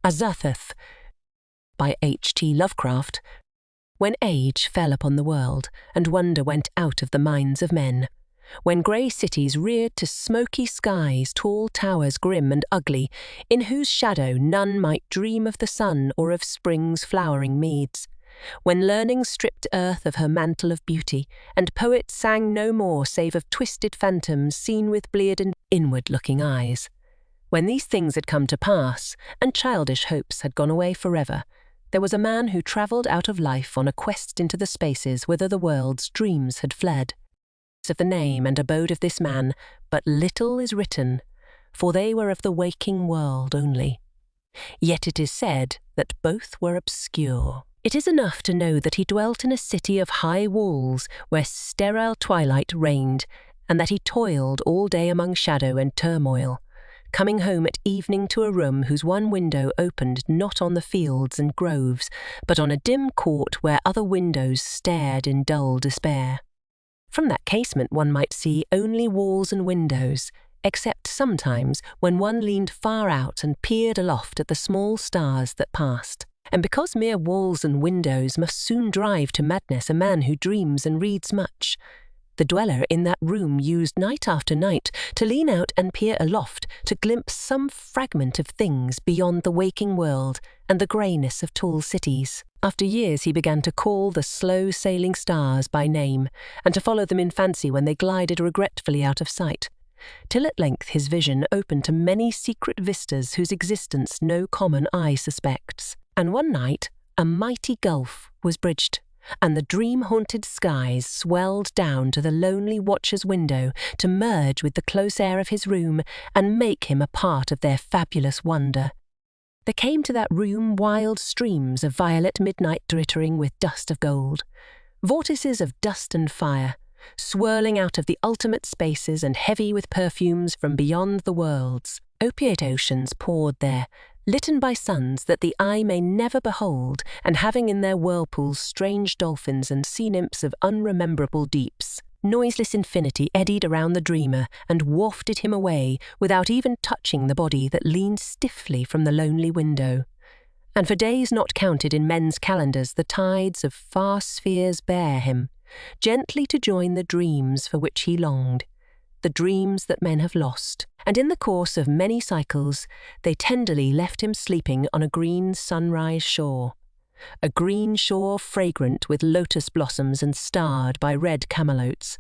Azathoth by H.P. Lovecraft. When age fell upon the world, and wonder went out of the minds of men, when grey cities reared to smoky skies tall towers grim and ugly, in whose shadow none might dream of the sun or of spring's flowering meads, when learning stripped earth of her mantle of beauty, and poets sang no more save of twisted phantoms seen with bleared and inward-looking eyes. When these things had come to pass, and childish hopes had gone away forever, there was a man who travelled out of life on a quest into the spaces whither the world's dreams had fled. Of the name and abode of this man, but little is written, for they were of the waking world only. Yet it is said that both were obscure. It is enough to know that he dwelt in a city of high walls where sterile twilight reigned, and that he toiled all day among shadow and turmoil, coming home at evening to a room whose one window opened not on the fields and groves, but on a dim court where other windows stared in dull despair. From that casement one might see only walls and windows, except sometimes when one leaned far out and peered aloft at the small stars that passed. And because mere walls and windows must soon drive to madness a man who dreams and reads much, the dweller in that room used night after night to lean out and peer aloft to glimpse some fragment of things beyond the waking world and the greyness of tall cities. After years he began to call the slow-sailing stars by name, and to follow them in fancy when they glided regretfully out of sight, till at length his vision opened to many secret vistas whose existence no common eye suspects. And one night a mighty gulf was bridged, and the dream-haunted skies swelled down to the lonely watcher's window to merge with the close air of his room and make him a part of their fabulous wonder. There came to that room wild streams of violet midnight glittering with dust of gold, vortices of dust and fire, swirling out of the ultimate spaces and heavy with perfumes from beyond the worlds. Opiate oceans poured there, litten by suns that the eye may never behold, and having in their whirlpools strange dolphins and sea-nymphs of unrememberable deeps. Noiseless infinity eddied around the dreamer and wafted him away without even touching the body that leaned stiffly from the lonely window. And for days not counted in men's calendars the tides of far spheres bear him, gently to join the dreams for which he longed, the dreams that men have lost. And in the course of many cycles they tenderly left him sleeping on a green sunrise shore, a green shore fragrant with lotus blossoms and starred by red camelotes,